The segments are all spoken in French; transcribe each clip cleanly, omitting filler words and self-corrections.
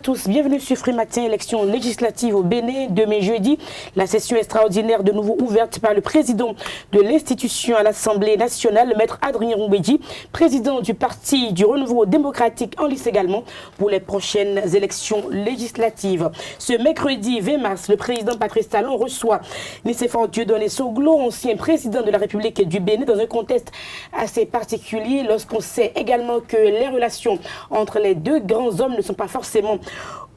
tous, bienvenue sur Free Matin, élection législative au Bénin. Demain jeudi, la session extraordinaire de nouveau ouverte par le président de l'institution à l'Assemblée nationale, le maître Adrien Roubedji, président du Parti du Renouveau démocratique, en lice également pour les prochaines élections législatives. Ce mercredi 20 mars, le président Patrice Talon reçoit Nicéphore Dieudonné Soglo, ancien président de la République du Bénin, dans un contexte assez particulier lorsqu'on sait également que les relations entre les deux grands hommes ne sont pas forcément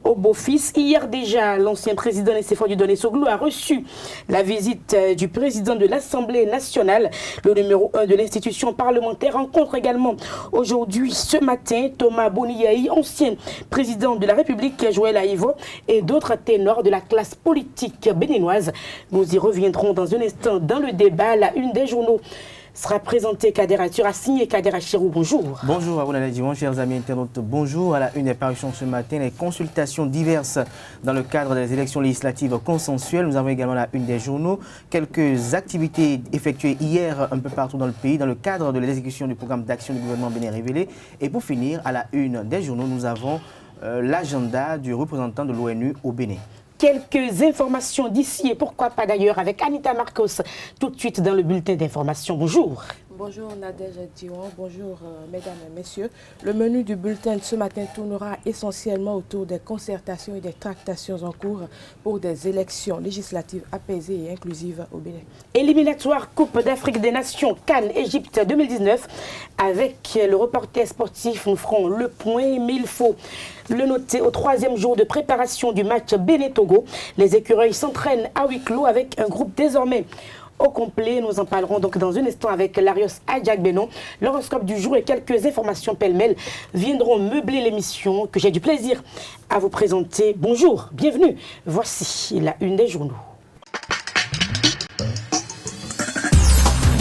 au beau-fils. Hier déjà, l'ancien président Nicéphore Dieudonné Soglo a reçu la visite du président de l'Assemblée nationale, le numéro 1 de l'institution parlementaire. Rencontre également aujourd'hui, ce matin, Thomas Boniaï, ancien président de la République, Joël Aïvo et d'autres ténors de la classe politique béninoise. Nous y reviendrons dans un instant dans le débat. La une des journaux sera présenté Kader Atura, signé Kader Achirou. Bonjour. Bonjour à vous, Nadine, chers amis internautes. Bonjour. À la une des parutions ce matin, les consultations diverses dans le cadre des élections législatives consensuelles. Nous avons également la une des journaux, quelques activités effectuées hier un peu partout dans le pays dans le cadre de l'exécution du programme d'action du gouvernement bénin révélé. Et pour finir, à la une des journaux, nous avons l'agenda du représentant de l'ONU au Bénin. Quelques informations d'ici et pourquoi pas d'ailleurs avec Anita Marcos tout de suite dans le bulletin d'information. Bonjour. Bonjour Nadège Dion, bonjour mesdames et messieurs. Le menu du bulletin de ce matin tournera essentiellement autour des concertations et des tractations en cours pour des élections législatives apaisées et inclusives au Bénin. Éliminatoire Coupe d'Afrique des Nations Cannes Égypte 2019. Avec le reporter sportif, nous ferons le point, mais il faut le noter au troisième jour de préparation du match Bénin-Togo. Les écureuils s'entraînent à huis clos avec un groupe désormais au complet. Nous en parlerons donc dans un instant avec Larios Adjak-Benon. L'horoscope du jour et quelques informations pêle-mêle viendront meubler l'émission que j'ai du plaisir à vous présenter. Bonjour, bienvenue. Voici la une des journaux.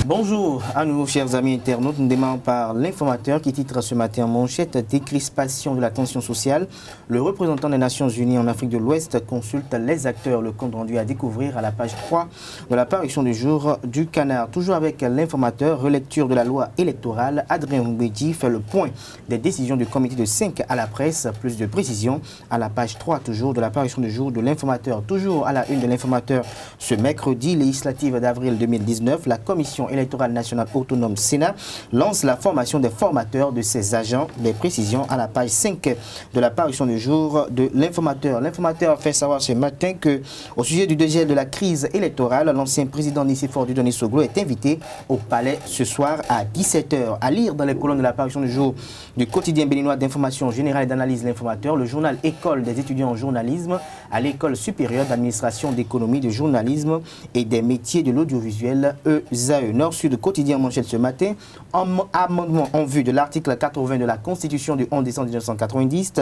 Bonjour à nous, chers amis internautes. Nous démarrons par l'informateur qui titre ce matin en manchette « Décrispation de la tension sociale ». Le représentant des Nations Unies en Afrique de l'Ouest consulte les acteurs. Le compte rendu à découvrir à la page 3 de la parution du jour du Canard. Toujours avec l'informateur, relecture de la loi électorale. Adrien Roubedji fait le point des décisions du comité de 5 à la presse. Plus de précisions à la page 3 toujours de la parution du jour de l'informateur. Toujours à la une de l'informateur ce mercredi, législative d'avril 2019, la commission électorale nationale autonome Sénat lance la formation des formateurs de ses agents. Des précisions à la page 5 de la parution du jour de l'informateur. L'informateur fait savoir ce matin que au sujet du dégel de la crise électorale, l'ancien président Nicéphore Dieudonné Soglo est invité au palais ce soir à 17h. À lire dans les colonnes de la parution du jour du quotidien béninois d'information générale et d'analyse l'informateur, le journal École des étudiants en journalisme à l'école supérieure d'administration d'économie, de journalisme et des métiers de l'audiovisuel ESAE. Nord-Sud quotidien manchette ce matin, amendement en vue de l'article 80 de la Constitution du 11 décembre 1990.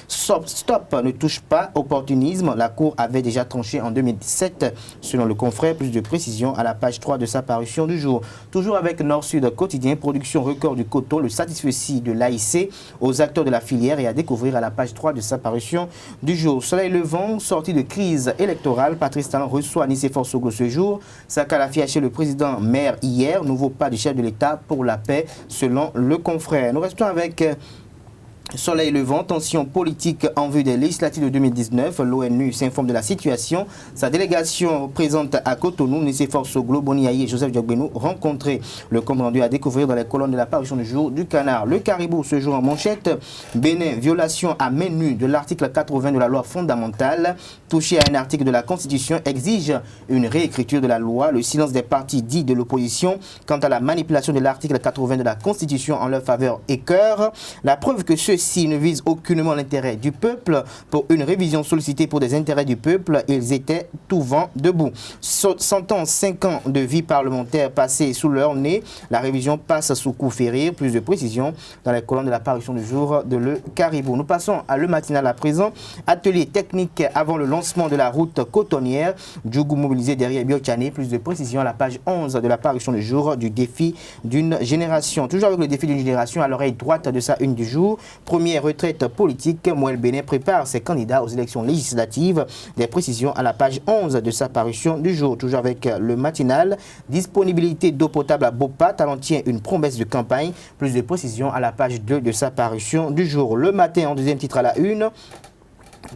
Stop ne touche pas opportunisme. La Cour avait déjà tranché en 2017. Selon le confrère, plus de précisions à la page 3 de sa parution du jour. Toujours avec Nord-Sud quotidien, production record du coton, le satisfecit de l'AIC aux acteurs de la filière et à découvrir à la page 3 de sa parution du jour. Soleil levant, sortie de crise électorale, Patrice Talon reçoit Nicéphore Soglo ce jour. Sakala fiaché le président maire hier, nouveau pas du chef de l'État pour la paix, selon le confrère. Nous restons avec Soleil levant, tension politique en vue des législatives de 2019. L'ONU s'informe de la situation. Sa délégation présente à Cotonou, Nicéphore Soglo, Boniaï et Joseph Diogbenou rencontrés. Le compte rendu à découvrir dans les colonnes de la parution du jour du Canard. Le Caribou ce jour en manchette. Bénin, violation à main nue de l'article 80 de la loi fondamentale. Touché à un article de la Constitution exige une réécriture de la loi. Le silence des partis dits de l'opposition quant à la manipulation de l'article 80 de la Constitution en leur faveur écœure. La preuve que ceux-ci ne visent aucunement l'intérêt du peuple. Pour une révision sollicitée pour des intérêts du peuple, ils étaient tout vent debout. Sentant 5 ans de vie parlementaire passés sous leur nez, la révision passe sous coup férir. Plus de précisions dans les colonnes de la parution du jour de Le Caribou. Nous passons à le matinal à présent. Atelier technique avant le lancement de la route cotonnière. Djougou mobilisé derrière Biochane. Plus de précisions à la page 11 de la parution du jour du défi d'une génération. Toujours avec le défi d'une génération à l'oreille droite de sa une du jour. Première retraite politique, Mouel Bénin prépare ses candidats aux élections législatives. Des précisions à la page 11 de sa parution du jour. Toujours avec le matinal. Disponibilité d'eau potable à Bopa. Talentien, une promesse de campagne. Plus de précisions à la page 2 de sa parution du jour. Le matin, en deuxième titre à la une.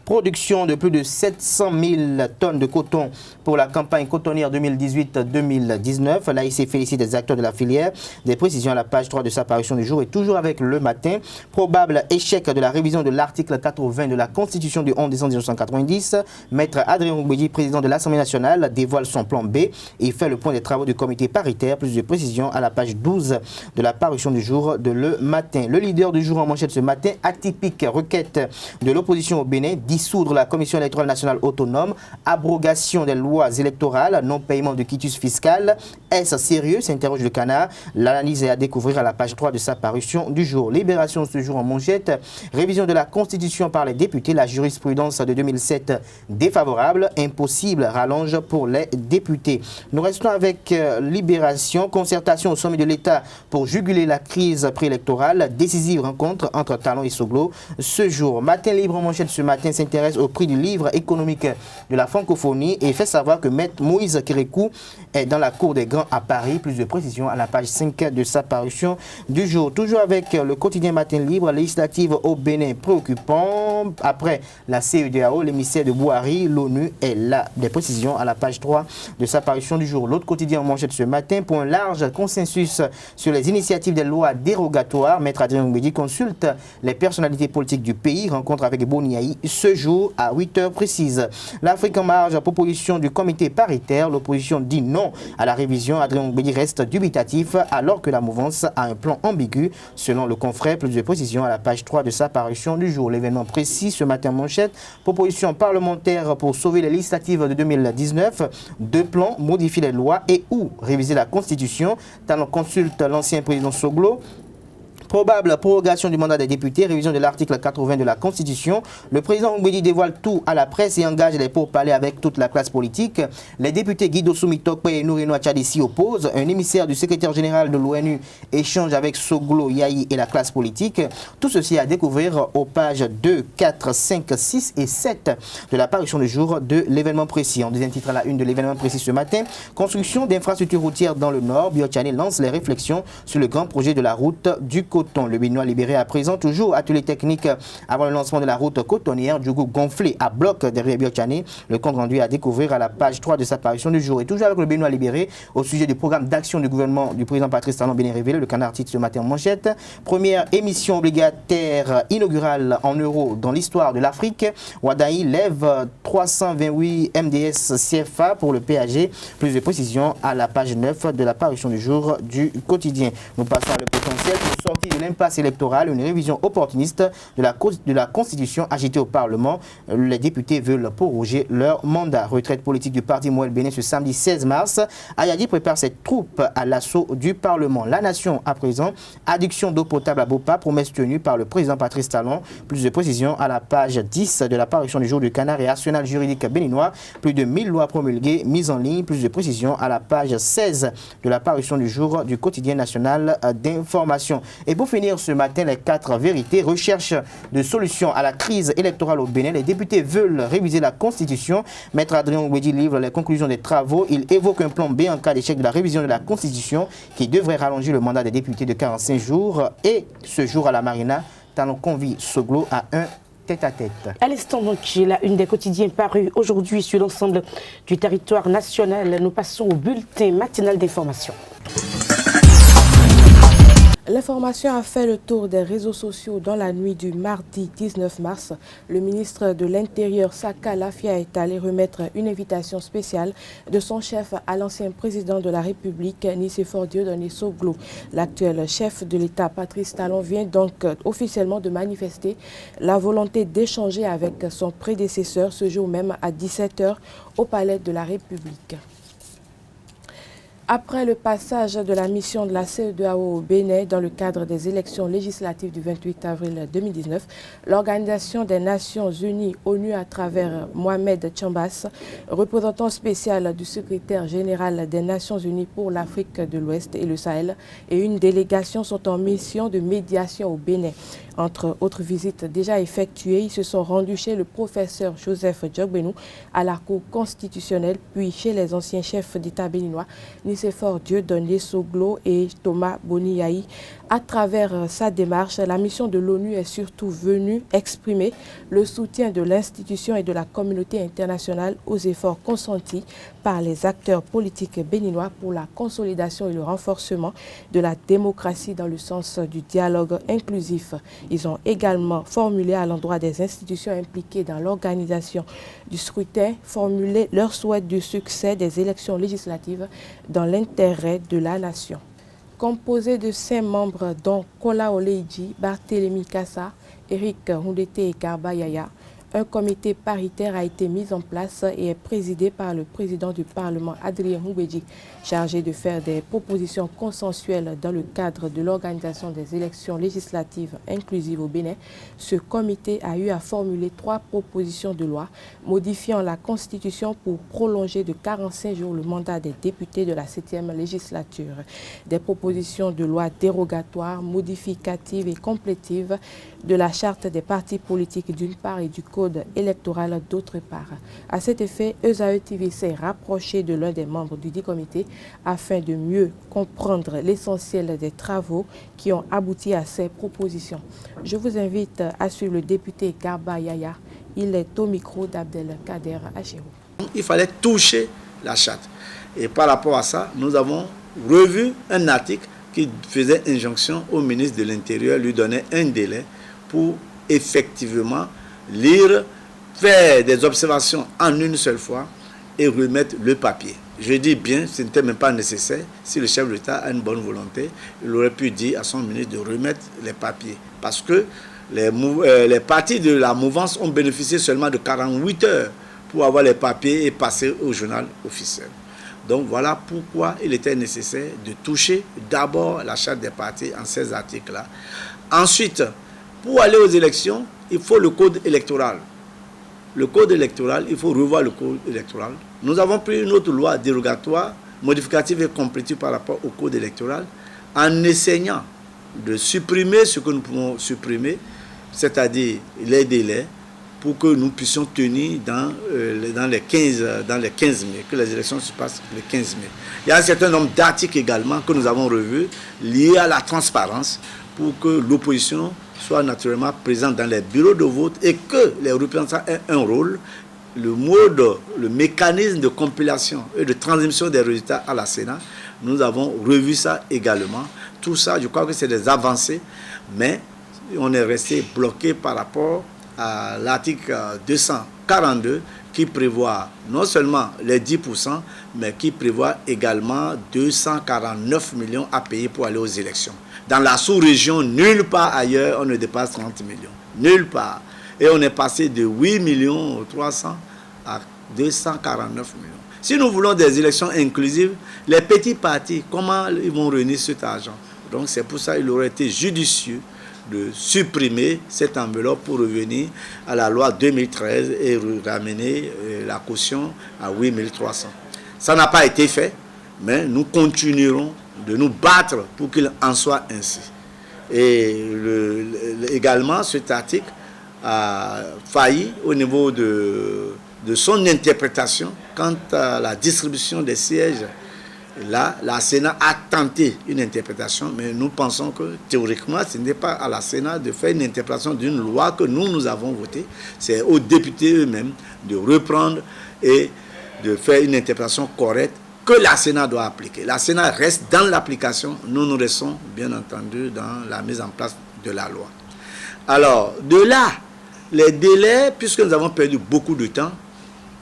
Production de plus de 700 000 tonnes de coton pour la campagne cotonnière 2018-2019. Là, il s'est félicité des acteurs de la filière. Des précisions à la page 3 de sa parution du jour et toujours avec Le Matin. Probable échec de la révision de l'article 80 de la Constitution du 11 décembre 1990. Maître Adrien Roubedi, président de l'Assemblée nationale, dévoile son plan B et fait le point des travaux du comité paritaire. Plus de précisions à la page 12 de la parution du jour de Le Matin. Le leader du jour en manchette ce matin, atypique requête de l'opposition au Bénin, dissoudre la Commission électorale nationale autonome, abrogation des lois électorales, non-paiement de quitus fiscal. Est-ce sérieux? S'interroge le Canard. L'analyse est à découvrir à la page 3 de sa parution du jour. Libération ce jour en manchette. Révision de la Constitution par les députés. La jurisprudence de 2007 défavorable. Impossible rallonge pour les députés. Nous restons avec Libération. Concertation au sommet de l'État pour juguler la crise préélectorale. Décisive rencontre entre Talon et Soglo. Ce jour, Matin Libre en manchette ce matin s'intéresse au prix du livre économique de la francophonie et fait savoir que Maître Moïse Kérékou est dans la cour des grands à Paris. Plus de précisions à la page 5 de sa parution du jour. Toujours avec le quotidien Matin Libre, législative au Bénin préoccupant. Après la CEDEAO, l'émissaire de Bouhari, l'ONU est là. Des précisions à la page 3 de sa parution du jour. L'autre quotidien en manchette ce matin, pour un large consensus sur les initiatives des lois dérogatoires. Maître Adrien Roubedi consulte les personnalités politiques du pays. Rencontre avec Boniaï ce jour à 8h précises. L'Afrique en marge, proposition du comité paritaire. L'opposition dit non à la révision. Adrien Roubedi reste dubitatif alors que la mouvance a un plan ambigu. Selon le confrère, plus de précisions à la page 3 de sa parution du jour. L'événement précis ce matin manchette. Proposition parlementaire pour sauver les législatives de 2019. Deux plans, modifier les lois et ou réviser la Constitution. Talon consulte l'ancien président Soglo. Probable prorogation du mandat des députés, révision de l'article 80 de la Constitution. Le président Roubedi dévoile tout à la presse et engage les pourparlers avec toute la classe politique. Les députés Guido Soumitokpe et Nourino Achadi s'y opposent. Un émissaire du secrétaire général de l'ONU échange avec Soglo, Yahi et la classe politique. Tout ceci à découvrir aux pages 2, 4, 5, 6 et 7 de la parution du jour de l'événement précis. En deuxième titre à la une de l'événement précis ce matin, construction d'infrastructures routières dans le Nord. Biotchane lance les réflexions sur le grand projet de la route du coton. Le Béninois libéré à présent, toujours atelier technique avant le lancement de la route cotonnière. Du coup gonflé à bloc derrière Biotchane. Le compte rendu à découvrir à la page 3 de sa parution du jour. Et toujours avec le Béninois libéré au sujet du programme d'action du gouvernement du président Patrice Talon Bénin révélé. Le Canard titre ce matin en manchette. Première émission obligataire inaugurale en euros dans l'histoire de l'Afrique. Wadaï lève 328 MDS CFA pour le PAG. Plus de précisions à la page 9 de la parution du jour du quotidien. Nous passons à le potentiel pour sortir de l'impasse électorale, une révision opportuniste de la Constitution agitée au Parlement. Les députés veulent proroger leur mandat. Retraite politique du parti Moël Bénin ce samedi 16 mars. Ayadi prépare ses troupes à l'assaut du Parlement. La Nation à présent, adduction d'eau potable à Bopa, promesse tenue par le président Patrice Talon. Plus de précisions à la page 10 de la parution du jour du Canard et arsenal juridique béninois. Plus de 1000 lois promulguées, mises en ligne. Plus de précisions à la page 16 de la parution du jour du quotidien national d'information. Et pour finir ce matin, les 4 vérités. Recherche de solutions à la crise électorale au Bénin. Les députés veulent réviser la Constitution. Maître Adrien Roubedi livre les conclusions des travaux. Il évoque un plan B en cas d'échec de la révision de la Constitution qui devrait rallonger le mandat des députés de 45 jours. Et ce jour à la Marina, Talon convie Soglo à un tête-à-tête. À l'instant, donc, la une des quotidiens parus aujourd'hui sur l'ensemble du territoire national. Nous passons au bulletin matinal d'information. L'information a fait le tour des réseaux sociaux dans la nuit du mardi 19 mars. Le ministre de l'Intérieur, Saka Lafia, est allé remettre une invitation spéciale de son chef à l'ancien président de la République, Nicéphore Dieudonné Soglo. L'actuel chef de l'État, Patrice Talon, vient donc officiellement de manifester la volonté d'échanger avec son prédécesseur ce jour même à 17h au Palais de la République. Après le passage de la mission de la CEDEAO au Bénin dans le cadre des élections législatives du 28 avril 2019, l'Organisation des Nations Unies, ONU, à travers Mohamed Chambas, représentant spécial du secrétaire général des Nations Unies pour l'Afrique de l'Ouest et le Sahel, et une délégation sont en mission de médiation au Bénin. Entre autres visites déjà effectuées, ils se sont rendus chez le professeur Joseph Djogbenou à la Cour constitutionnelle, puis chez les anciens chefs d'État béninois, Nicéphore Dieudonné Soglo et Thomas Boniaï, À travers sa démarche, la mission de l'ONU est surtout venue exprimer le soutien de l'institution et de la communauté internationale aux efforts consentis par les acteurs politiques béninois pour la consolidation et le renforcement de la démocratie dans le sens du dialogue inclusif. Ils ont également formulé à l'endroit des institutions impliquées dans l'organisation du scrutin, formulé leur souhait du succès des élections législatives dans l'intérêt de la nation. Composé de 5 membres dont Kola Oleiji, Barthélémy Kassa, Eric Hundete et Garba Yaya, un comité paritaire a été mis en place et est présidé par le président du Parlement, Adrien Moubeji, chargé de faire des propositions consensuelles dans le cadre de l'organisation des élections législatives inclusives au Bénin. Ce comité a eu à formuler 3 propositions de loi modifiant la Constitution pour prolonger de 45 jours le mandat des députés de la 7e législature. Des propositions de loi dérogatoires, modificatives et complétives de la charte des partis politiques d'une part et du code électoral d'autre part. À cet effet, ESAE TV s'est rapproché de l'un des membres du dit comité afin de mieux comprendre l'essentiel des travaux qui ont abouti à ces propositions. Je vous invite à suivre le député Garba Yaya. Il est au micro d'Abdelkader Achirou. Il fallait toucher la charte. Et par rapport à ça, nous avons revu un article qui faisait injonction au ministre de l'Intérieur, lui donnait un délai pour effectivement lire, faire des observations en une seule fois et remettre le papier. Je dis bien, ce n'était même pas nécessaire. Si le chef de l'État a une bonne volonté, il aurait pu dire à son ministre de remettre les papiers. Parce que les partis de la mouvance ont bénéficié seulement de 48 heures pour avoir les papiers et passer au journal officiel. Donc voilà pourquoi il était nécessaire de toucher d'abord la charte des partis en ces articles-là. Ensuite, pour aller aux élections, il faut le code électoral. Le code électoral, il faut revoir le code électoral. Nous avons pris une autre loi dérogatoire, modificative et complétive par rapport au code électoral, en essayant de supprimer ce que nous pouvons supprimer, c'est-à-dire les délais, pour que nous puissions tenir dans les 15 mai, que les élections se passent le 15 mai. Il y a un certain nombre d'articles également que nous avons revus liés à la transparence pour que l'opposition soit naturellement présente dans les bureaux de vote et que les représentants aient un rôle. Le mécanisme de compilation et de transmission des résultats à la Sénat, nous avons revu ça également. Tout ça, je crois que c'est des avancées, mais on est resté bloqué par rapport à l'article 242 qui prévoit non seulement les 10%, mais qui prévoit également 249 millions à payer pour aller aux élections. Dans la sous-région, nulle part ailleurs, on ne dépasse 30 millions. Nulle part. Et on est passé de 8 millions 300 à 249 millions. Si nous voulons des élections inclusives, les petits partis, comment ils vont réunir cet argent? Donc c'est pour ça qu'il aurait été judicieux de supprimer cette enveloppe pour revenir à la loi 2013 et ramener la caution à 8300. Ça n'a pas été fait, mais nous continuerons de nous battre pour qu'il en soit ainsi. Et également, cet article a failli au niveau de son interprétation quant à la distribution des sièges. Là, la Sénat a tenté une interprétation, mais nous pensons que théoriquement, ce n'est pas à la Sénat de faire une interprétation d'une loi que nous avons votée. C'est aux députés eux-mêmes de reprendre et de faire une interprétation correcte que la Sénat doit appliquer. La Sénat reste dans l'application, nous restons bien entendu dans la mise en place de la loi. Alors, de là, les délais, puisque nous avons perdu beaucoup de temps,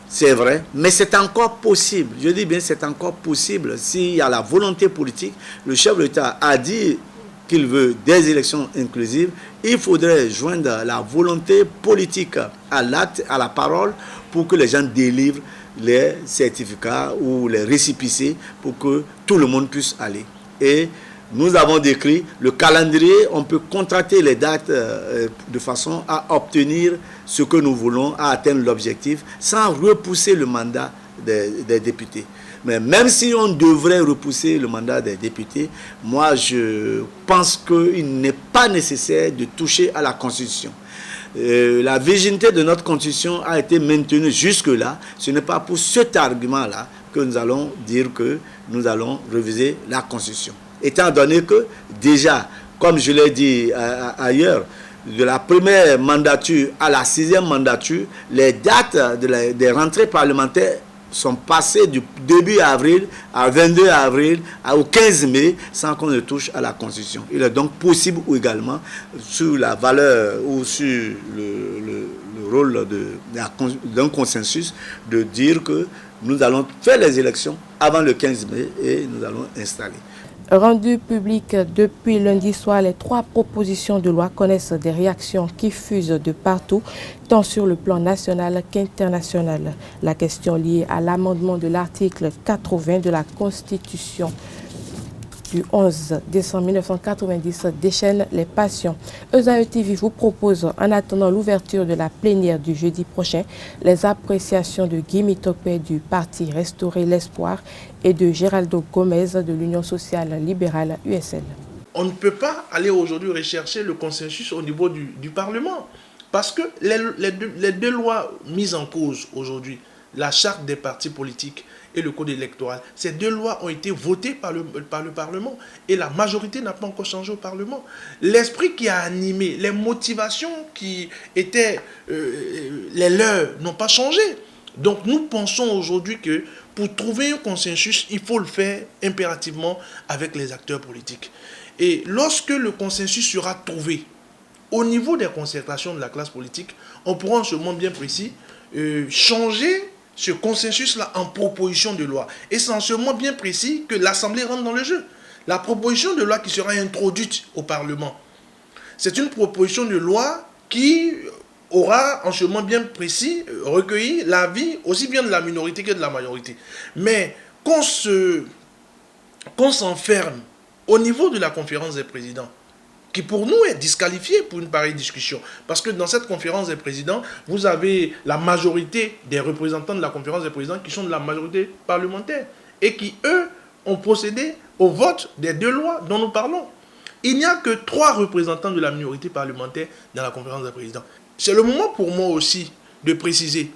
c'est vrai, mais c'est encore possible. Je dis bien c'est encore possible s'il y a la volonté politique. Le chef de l'État a dit qu'il veut des élections inclusives. Il faudrait joindre la volonté politique à l'acte, à la parole, pour que les gens délivrent les certificats ou les récépissés pour que tout le monde puisse aller. Et nous avons décrit le calendrier, on peut contracter les dates de façon à obtenir ce que nous voulons, à atteindre l'objectif, sans repousser le mandat des députés. Mais même si on devrait repousser le mandat des députés, moi je pense qu'il n'est pas nécessaire de toucher à la Constitution. La virginité de notre Constitution a été maintenue jusque-là. Ce n'est pas pour cet argument-là que nous allons dire que nous allons réviser la Constitution. Étant donné que déjà, comme je l'ai dit ailleurs, de la première mandature à la 6e mandature, les dates des rentrées parlementaires sont passées du début avril à 22 avril au 15 mai sans qu'on ne touche à la Constitution. Il est donc possible également, sur la valeur ou sur le rôle d'un consensus, de dire que nous allons faire les élections avant le 15 mai et nous allons installer. Rendu public depuis lundi soir, les 3 propositions de loi connaissent des réactions qui fusent de partout, tant sur le plan national qu'international. La question liée à l'amendement de l'article 80 de la Constitution du 11 décembre 1990 déchaîne les passions. ESAE TV vous propose, en attendant l'ouverture de la plénière du jeudi prochain, les appréciations de Guy Mitopé du parti Restaurer l'Espoir et de Geraldo Gomez de l'Union sociale libérale USL. On ne peut pas aller aujourd'hui rechercher le consensus au niveau du Parlement. Parce que les deux lois mises en cause aujourd'hui, la charte des partis politiques et le code électoral, ces 2 lois ont été votées par le Parlement et la majorité n'a pas encore changé au Parlement. L'esprit qui a animé, les motivations qui étaient les leurs n'ont pas changé. Donc nous pensons aujourd'hui que pour trouver un consensus, il faut le faire impérativement avec les acteurs politiques. Et lorsque le consensus sera trouvé au niveau des concertations de la classe politique, on pourra en ce moment bien précis changer ce consensus-là en proposition de loi. Et c'est en ce moment bien précis que l'Assemblée rentre dans le jeu. La proposition de loi qui sera introduite au Parlement, c'est une proposition de loi qui aura en ce moment bien précis recueilli l'avis aussi bien de la minorité que de la majorité. Mais qu'on s'enferme au niveau de la conférence des présidents, qui pour nous est disqualifié pour une pareille discussion. Parce que dans cette conférence des présidents, vous avez la majorité des représentants de la conférence des présidents qui sont de la majorité parlementaire et qui, eux, ont procédé au vote des 2 lois dont nous parlons. Il n'y a que 3 représentants de la minorité parlementaire dans la conférence des présidents. C'est le moment pour moi aussi de préciser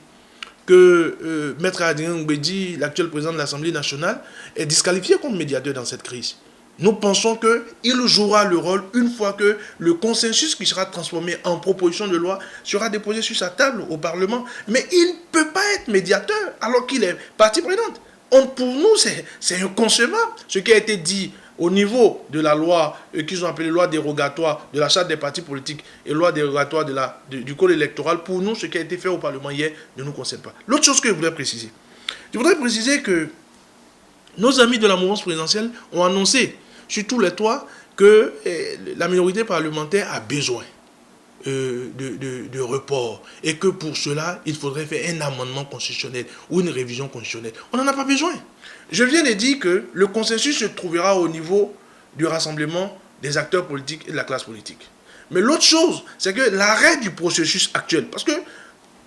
que Maître Adrien Ngoubeji, l'actuel président de l'Assemblée nationale, est disqualifié comme médiateur dans cette crise. Nous pensons qu'il jouera le rôle une fois que le consensus qui sera transformé en proposition de loi sera déposé sur sa table au Parlement. Mais il ne peut pas être médiateur alors qu'il est partie prenante. Pour nous, c'est inconcevable. Ce qui a été dit au niveau de la loi qu'ils ont appelée loi dérogatoire de la charte des partis politiques et loi dérogatoire du code électoral, pour nous, ce qui a été fait au Parlement hier ne nous concerne pas. L'autre chose que je voudrais préciser, que nos amis de la mouvance présidentielle ont annoncé sur tous les toits que la minorité parlementaire a besoin de report et que pour cela, il faudrait faire un amendement constitutionnel ou une révision constitutionnelle. On n'en a pas besoin. Je viens de dire que le consensus se trouvera au niveau du rassemblement des acteurs politiques et de la classe politique. Mais l'autre chose, c'est que l'arrêt du processus actuel, parce que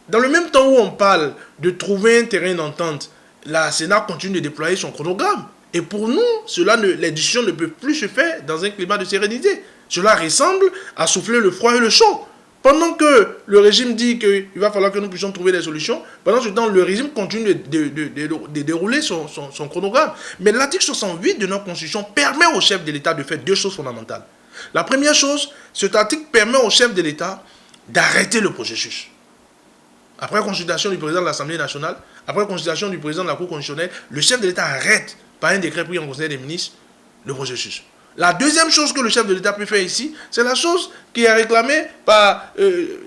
dans le même temps où on parle de trouver un terrain d'entente, la Sénat continue de déployer son chronogramme. Et pour nous, les décisions ne peuvent plus se faire dans un climat de sérénité. Cela ressemble à souffler le froid et le chaud. Pendant que le régime dit qu'il va falloir que nous puissions trouver des solutions, pendant ce temps, le régime continue de dérouler son chronogramme. Mais l'article 68 de notre Constitution permet au chef de l'État de faire 2 choses fondamentales. La première chose, cet article permet au chef de l'État d'arrêter le processus. Après consultation du président de l'Assemblée nationale, après consultation du président de la Cour constitutionnelle, le chef de l'État arrête par un décret pris en Conseil des ministres le processus. La deuxième chose que le chef de l'État peut faire ici, c'est la chose qui est réclamée par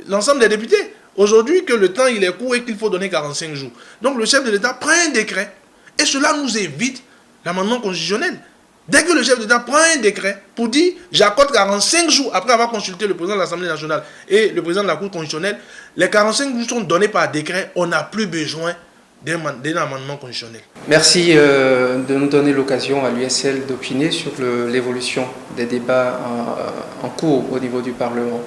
l'ensemble des députés. Aujourd'hui, que le temps il est court et qu'il faut donner 45 jours. Donc le chef de l'État prend un décret et cela nous évite l'amendement constitutionnel. Dès que le chef d'État prend un décret pour dire j'accorde 45 jours après avoir consulté le président de l'Assemblée nationale et le président de la Cour constitutionnelle, les 45 jours sont donnés par décret, on n'a plus besoin d'un amendement constitutionnel. Merci de nous donner l'occasion à l'USL d'opiner sur l'évolution des débats en cours au niveau du Parlement.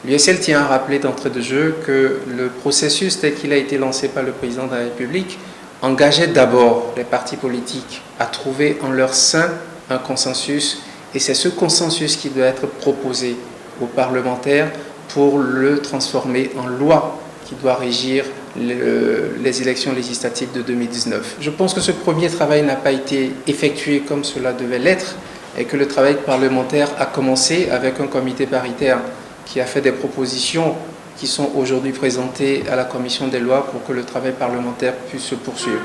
L'USL tient à rappeler d'entrée de jeu que le processus tel qu'il a été lancé par le président de la République engageait d'abord les partis politiques à trouver en leur sein un consensus, et c'est ce consensus qui doit être proposé aux parlementaires pour le transformer en loi qui doit régir les élections législatives de 2019. Je pense que ce premier travail n'a pas été effectué comme cela devait l'être, et que le travail parlementaire a commencé avec un comité paritaire qui a fait des propositions qui sont aujourd'hui présentées à la commission des lois pour que le travail parlementaire puisse se poursuivre.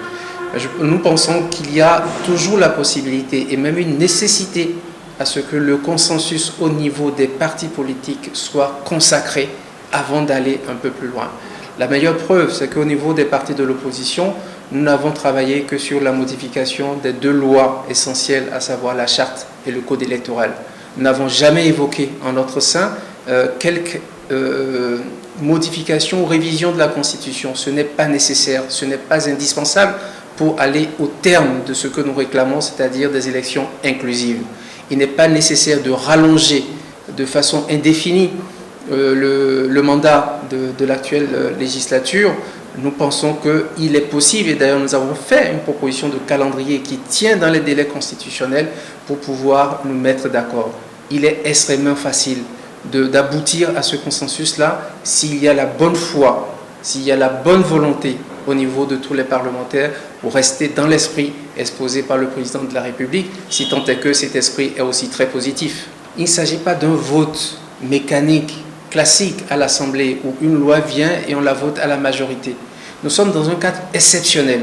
Nous pensons qu'il y a toujours la possibilité et même une nécessité à ce que le consensus au niveau des partis politiques soit consacré avant d'aller un peu plus loin. La meilleure preuve, c'est qu'au niveau des partis de l'opposition, nous n'avons travaillé que sur la modification des 2 lois essentielles, à savoir la charte et le code électoral. Nous n'avons jamais évoqué en notre sein quelques modifications ou révisions de la Constitution. Ce n'est pas nécessaire, ce n'est pas indispensable pour aller au terme de ce que nous réclamons, c'est-à-dire des élections inclusives. Il n'est pas nécessaire de rallonger de façon indéfinie le mandat de l'actuelle législature. Nous pensons qu'il est possible, et d'ailleurs nous avons fait une proposition de calendrier qui tient dans les délais constitutionnels pour pouvoir nous mettre d'accord. Il est extrêmement facile d'aboutir à ce consensus-là s'il y a la bonne foi, s'il y a la bonne volonté au niveau de tous les parlementaires pour rester dans l'esprit exposé par le président de la République, si tant est que cet esprit est aussi très positif. Il ne s'agit pas d'un vote mécanique, classique à l'Assemblée où une loi vient et on la vote à la majorité. Nous sommes dans un cadre exceptionnel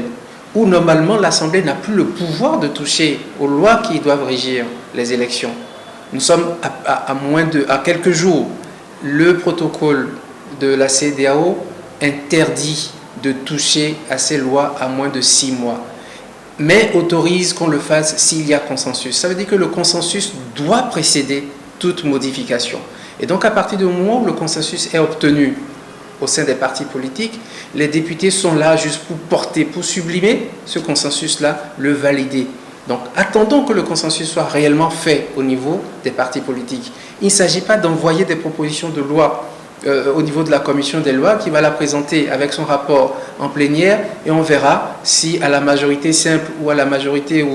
où normalement l'Assemblée n'a plus le pouvoir de toucher aux lois qui doivent régir les élections. Nous sommes à quelques jours. Le protocole de la CEDEAO interdit de toucher à ces lois à moins de 6 mois, mais autorise qu'on le fasse s'il y a consensus. Ça veut dire que le consensus doit précéder toute modification. Et donc à partir du moment où le consensus est obtenu au sein des partis politiques, les députés sont là juste pour porter, pour sublimer ce consensus-là, le valider. Donc attendons que le consensus soit réellement fait au niveau des partis politiques. Il ne s'agit pas d'envoyer des propositions de loi au niveau de la commission des lois qui va la présenter avec son rapport en plénière et on verra si à la majorité simple ou à la majorité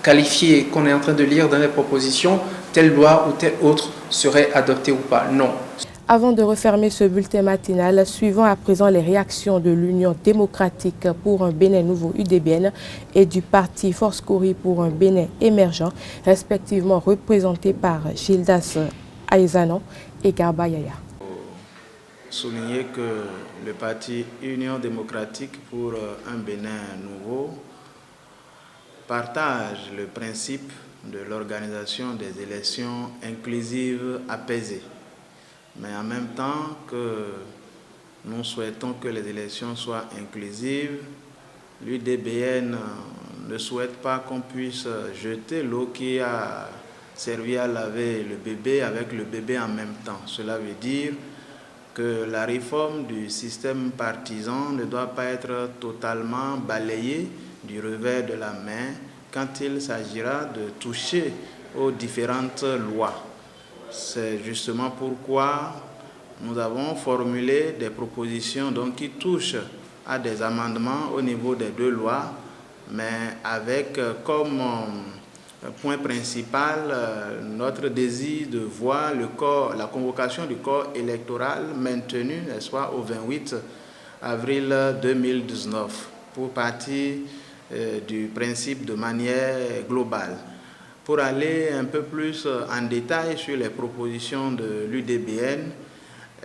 qualifiée qu'on est en train de lire dans les propositions, telle loi ou telle autre serait adoptée ou pas. Non. Avant de refermer ce bulletin matinal, suivons à présent les réactions de l'Union démocratique pour un Bénin nouveau UDBN et du parti Force Kouri pour un Bénin émergent, respectivement représentés par Gildas Aïzanon et Garba Yaya. Souligner que le parti Union démocratique pour un Bénin nouveau partage le principe de l'organisation des élections inclusives apaisées. Mais en même temps que nous souhaitons que les élections soient inclusives, l'UDBN ne souhaite pas qu'on puisse jeter l'eau qui a servi à laver le bébé avec le bébé en même temps. Cela veut dire que la réforme du système partisan ne doit pas être totalement balayée du revers de la main quand il s'agira de toucher aux différentes lois. C'est justement pourquoi nous avons formulé des propositions donc, qui touchent à des amendements au niveau des 2 lois, mais avec comme point principal notre désir de voir la convocation du corps électoral maintenue, n'est-ce pas, au 28 avril 2019, pour partir du principe de manière globale. Pour aller un peu plus en détail sur les propositions de l'UDBN,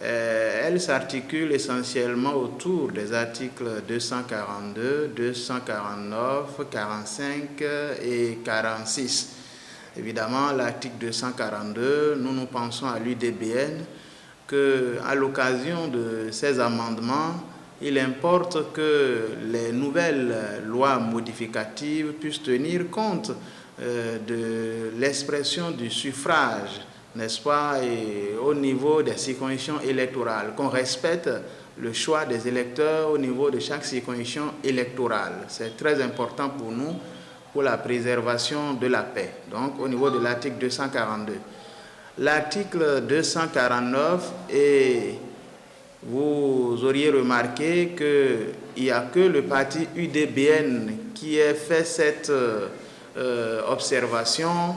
elles s'articulent essentiellement autour des articles 242, 249, 45 et 46. Évidemment, l'article 242, nous pensons à l'UDBN qu'à l'occasion de ces amendements, il importe que les nouvelles lois modificatives puissent tenir compte de l'expression du suffrage, n'est-ce pas, et au niveau des circonscriptions électorales, qu'on respecte le choix des électeurs au niveau de chaque circonscription électorale. C'est très important pour nous, pour la préservation de la paix. Donc, au niveau de l'article 242. L'article 249, et vous auriez remarqué qu'il n'y a que le parti UDBN qui a fait cette observation.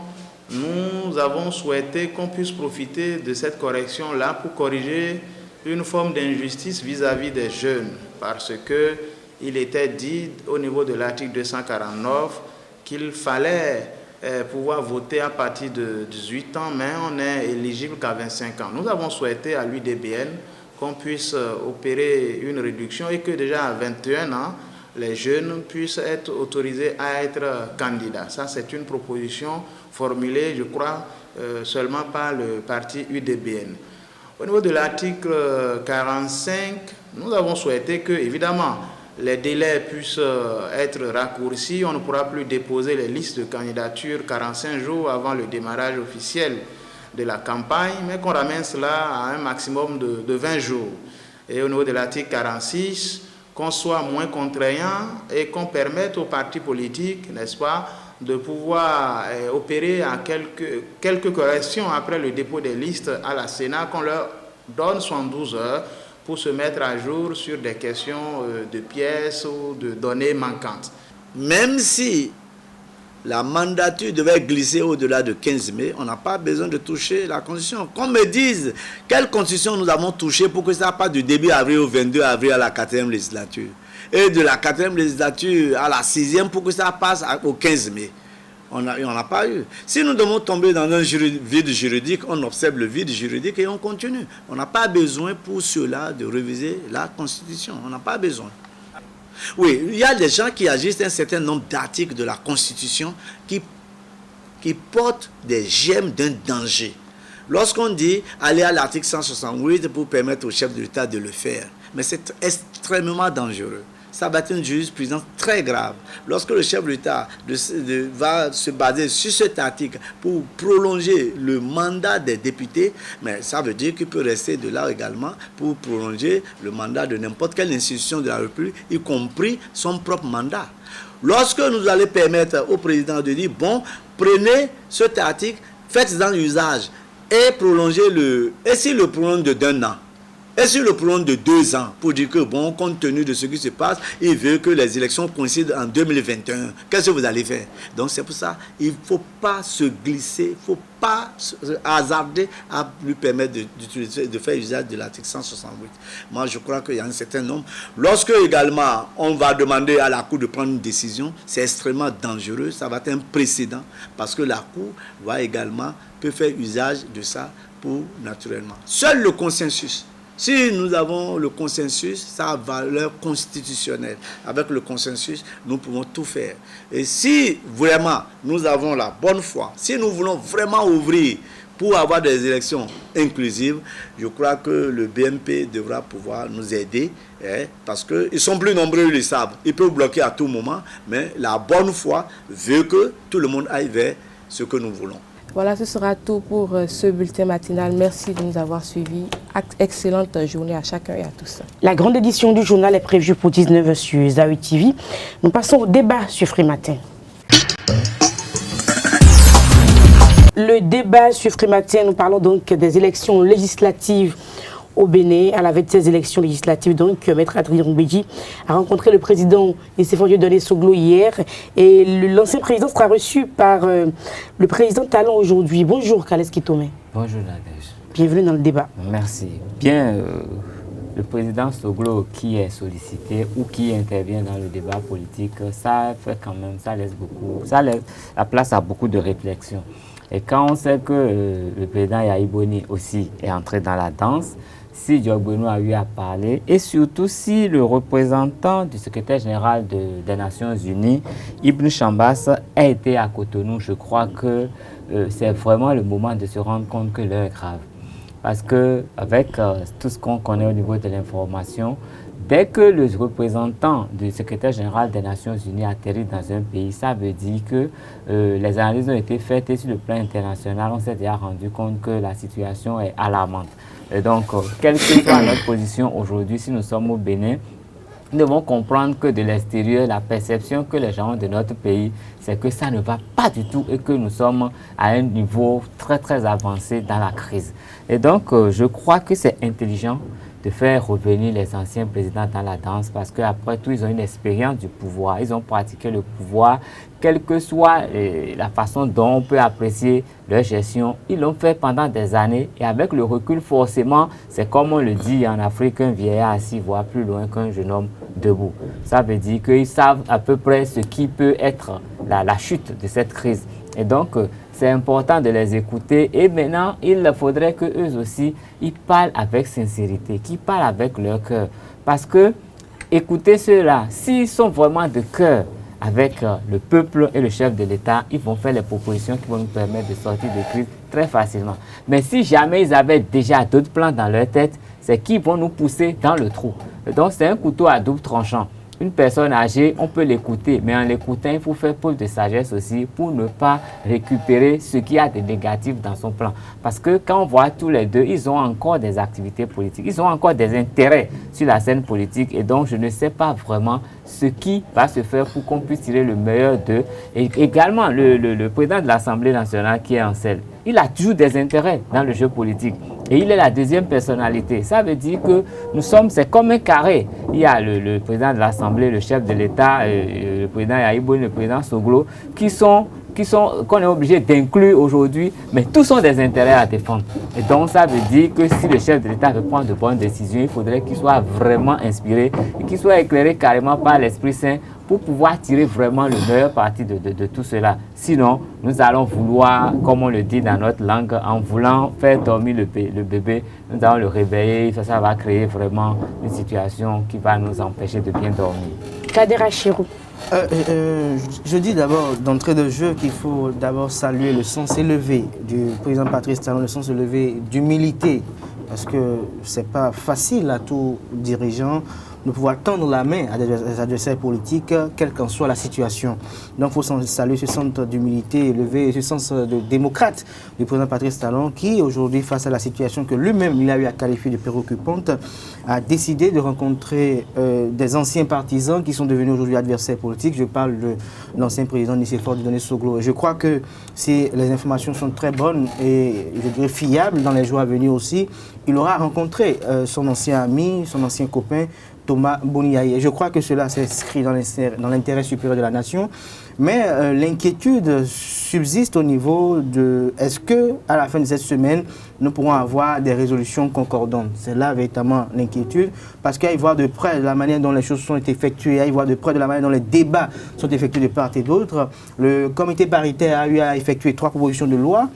Nous avons souhaité qu'on puisse profiter de cette correction-là pour corriger une forme d'injustice vis-à-vis des jeunes, parce qu'il était dit au niveau de l'article 249 qu'il fallait pouvoir voter à partir de 18 ans, mais on n'est éligible qu'à 25 ans. Nous avons souhaité à l'UDBN qu'on puisse opérer une réduction et que déjà à 21 ans, les jeunes puissent être autorisés à être candidats. Ça, c'est une proposition formulée, je crois, seulement par le parti UDBN. Au niveau de l'article 45, nous avons souhaité que, évidemment, les délais puissent être raccourcis. On ne pourra plus déposer les listes de candidature 45 jours avant le démarrage officiel de la campagne, mais qu'on ramène cela à un maximum de 20 jours. Et au niveau de l'article 46, qu'on soit moins contraignant et qu'on permette aux partis politiques, n'est-ce pas, de pouvoir opérer à quelques corrections après le dépôt des listes à la Sénat, qu'on leur donne 72 heures pour se mettre à jour sur des questions de pièces ou de données manquantes. Même si la mandature devait glisser au-delà de 15 mai, on n'a pas besoin de toucher la Constitution. Qu'on me dise quelle Constitution nous avons touché pour que ça passe du début avril au 22 avril à la 4e législature. Et de la 4e législature à la 6e pour que ça passe au 15 mai. On n'a pas eu. Si nous devons tomber dans un vide juridique, on observe le vide juridique et on continue. On n'a pas besoin pour cela de réviser la Constitution. On n'a pas besoin. Oui, il y a des gens qui agissent un certain nombre d'articles de la Constitution qui portent des gemmes d'un danger. Lorsqu'on dit aller à l'article 168 pour permettre au chef de l'État de le faire, mais c'est extrêmement dangereux. Ça va être une jurisprudence très grave. Lorsque le chef de l'État va se baser sur cet article pour prolonger le mandat des députés, mais ça veut dire qu'il peut rester de là également pour prolonger le mandat de n'importe quelle institution de la République, y compris son propre mandat. Lorsque nous allons permettre au président de dire, bon, prenez cet article, faites-en usage et prolongez-le, et s'il le prolonge d'un an, et sur le plan de 2 ans, pour dire que, bon, compte tenu de ce qui se passe, il veut que les élections coïncident en 2021. Qu'est-ce que vous allez faire? Donc c'est pour ça, il ne faut pas se glisser, il ne faut pas se hasarder à lui permettre de faire usage de l'article 168. Moi, je crois qu'il y a un certain nombre. Lorsque également, on va demander à la Cour de prendre une décision, c'est extrêmement dangereux, ça va être un précédent, parce que la Cour peut faire usage de ça pour, naturellement. Seul le consensus. Si nous avons le consensus, ça a valeur constitutionnelle. Avec le consensus, nous pouvons tout faire. Et si vraiment nous avons la bonne foi, si nous voulons vraiment ouvrir pour avoir des élections inclusives, je crois que le BMP devra pouvoir nous aider, parce qu'ils sont plus nombreux, ils le savent. Ils peuvent bloquer à tout moment, mais la bonne foi veut que tout le monde aille vers ce que nous voulons. Voilà, ce sera tout pour ce bulletin matinal. Merci de nous avoir suivis. Excellente journée à chacun et à tous. La grande édition du journal est prévue pour 19h sur Zawi TV. Nous passons au débat sur Free Matin. Le débat sur Free Matin, nous parlons donc des élections législatives au Bénin, à la veille de ces élections législatives. Donc, Maître Adrien Roumbéji a rencontré le président Nicéphore Dieudonné Soglo hier, et l'ancien président sera reçu par le président Talon aujourd'hui. Bonjour, Kales Kitome. Bonjour, Nadège. Bienvenue dans le débat. Merci. Bien, le président Soglo qui est sollicité ou qui intervient dans le débat politique, ça fait quand même, ça laisse la place à beaucoup de réflexions. Et quand on sait que le président Yahi Boni aussi est entré dans la danse, si Diog Beno a eu à parler, et surtout si le représentant du secrétaire général des Nations Unies, Ibn Chambas, a été à Cotonou, je crois que c'est vraiment le moment de se rendre compte que l'heure est grave. Parce qu'avec tout ce qu'on connaît au niveau de l'information, dès que le représentant du secrétaire général des Nations Unies atterrit dans un pays, ça veut dire que les analyses ont été faites et sur le plan international, on s'est déjà rendu compte que la situation est alarmante. Et donc, quelle que soit notre position aujourd'hui, si nous sommes au Bénin, nous devons comprendre que de l'extérieur, la perception que les gens ont de notre pays, c'est que ça ne va pas du tout et que nous sommes à un niveau très très avancé dans la crise. Et donc, je crois que c'est intelligent de faire revenir les anciens présidents dans la danse parce qu'après tout, ils ont une expérience du pouvoir. Ils ont pratiqué le pouvoir, quelle que soit la façon dont on peut apprécier leur gestion. Ils l'ont fait pendant des années et avec le recul, forcément, c'est comme on le dit en Afrique, un vieillard assis voit plus loin qu'un jeune homme debout. Ça veut dire qu'ils savent à peu près ce qui peut être la chute de cette crise. Et donc, c'est important de les écouter. Et maintenant, il faudrait qu'eux aussi, ils parlent avec sincérité, qu'ils parlent avec leur cœur. Parce que, écoutez ceux-là, s'ils sont vraiment de cœur avec le peuple et le chef de l'État, ils vont faire les propositions qui vont nous permettre de sortir de crise très facilement. Mais si jamais ils avaient déjà d'autres plans dans leur tête, c'est qu'ils vont nous pousser dans le trou. Et donc, c'est un couteau à double tranchant. Une personne âgée, on peut l'écouter, mais en l'écoutant, il faut faire preuve de sagesse aussi pour ne pas récupérer ce qu'il y a de négatif dans son plan. Parce que quand on voit tous les deux, ils ont encore des activités politiques, ils ont encore des intérêts sur la scène politique et donc je ne sais pas vraiment ce qui va se faire pour qu'on puisse tirer le meilleur d'eux. Et également, le président de l'Assemblée nationale qui est en selle, il a toujours des intérêts dans le jeu politique. Et il est la deuxième personnalité. Ça veut dire que nous sommes, c'est comme un carré. Il y a le président de l'Assemblée, le chef de l'État, le président Yahibo, le président Soglo, qu'on est obligé d'inclure aujourd'hui, mais tous sont des intérêts à défendre. Et donc, ça veut dire que si le chef de l'État veut prendre de bonnes décisions, il faudrait qu'il soit vraiment inspiré et qu'il soit éclairé carrément par l'Esprit Saint pour pouvoir tirer vraiment le meilleur parti de tout cela. Sinon, nous allons vouloir, comme on le dit dans notre langue, en voulant faire dormir le bébé, nous allons le réveiller, ça va créer vraiment une situation qui va nous empêcher de bien dormir. Kader Achirou. Je dis d'abord d'entrée de jeu qu'il faut d'abord saluer le sens élevé du président Patrice Talon, le sens élevé d'humilité, parce que c'est pas facile à tout dirigeant de pouvoir tendre la main à des adversaires politiques, quelle qu'en soit la situation. Donc il faut saluer ce sens d'humilité élevé, ce sens de démocrate du président Patrice Talon qui aujourd'hui, face à la situation que lui-même il a eu à qualifier de préoccupante, a décidé de rencontrer des anciens partisans qui sont devenus aujourd'hui adversaires politiques. Je parle de l'ancien président Nicéphore Dieudonné Soglo. Et je crois que si les informations sont très bonnes et je dirais fiables dans les jours à venir aussi, il aura rencontré son ancien ami, son ancien copain, Thomas Boniaye. Je crois que cela s'inscrit dans l'intérêt supérieur de la nation. Mais l'inquiétude subsiste au niveau de est-ce que à la fin de cette semaine, nous pourrons avoir des résolutions concordantes. C'est là véritablement l'inquiétude, parce qu'à y voir de près de la manière dont les choses sont effectuées, à y voir de près de la manière dont les débats sont effectués de part et d'autre, le comité paritaire a eu à effectuer 3 propositions de loi.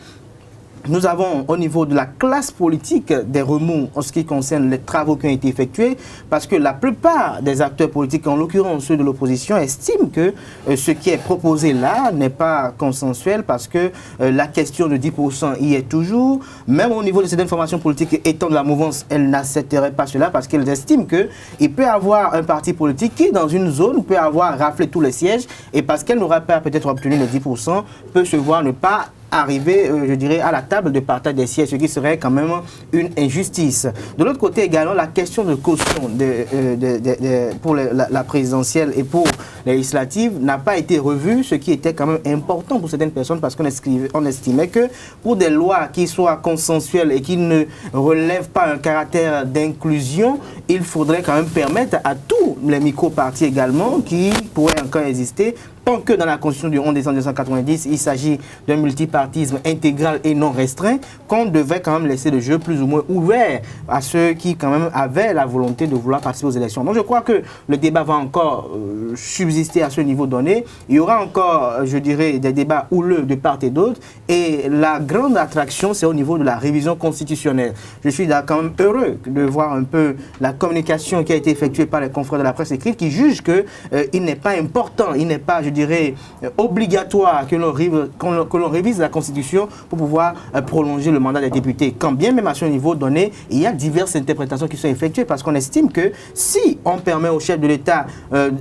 Nous avons au niveau de la classe politique des remous en ce qui concerne les travaux qui ont été effectués, parce que la plupart des acteurs politiques, en l'occurrence ceux de l'opposition, estiment que ce qui est proposé là n'est pas consensuel, parce que la question de 10% y est toujours. Même au niveau de cette information politique étant de la mouvance, elle n'accepterait pas cela, parce qu'elles estiment qu'il peut y avoir un parti politique qui, dans une zone, peut avoir raflé tous les sièges, et parce qu'elle n'aura pas peut-être obtenu les 10%, peut se voir ne pas arriver, je dirais, à la table de partage des sièges, ce qui serait quand même une injustice. De l'autre côté également, la question de caution pour la présidentielle et pour les législatives n'a pas été revue, ce qui était quand même important pour certaines personnes, parce qu'on estimait que pour des lois qui soient consensuelles et qui ne relèvent pas un caractère d'inclusion, il faudrait quand même permettre à tous les micro-partis également qui pourraient encore exister. Tant que dans la Constitution du 11 décembre 1990, il s'agit d'un multipartisme intégral et non restreint, qu'on devait quand même laisser le jeu plus ou moins ouvert à ceux qui quand même avaient la volonté de vouloir participer aux élections. Donc je crois que le débat va encore subsister à ce niveau donné. Il y aura encore, je dirais, des débats houleux de part et d'autre. Et la grande attraction, c'est au niveau de la révision constitutionnelle. Je suis quand même heureux de voir un peu la communication qui a été effectuée par les confrères de la presse écrite qui jugent qu'il n'est pas important, il n'est pas, je dirais, obligatoire que l'on révise la Constitution pour pouvoir prolonger le mandat des députés. Quand bien même à ce niveau donné, il y a diverses interprétations qui sont effectuées, parce qu'on estime que si on permet au chef de l'État,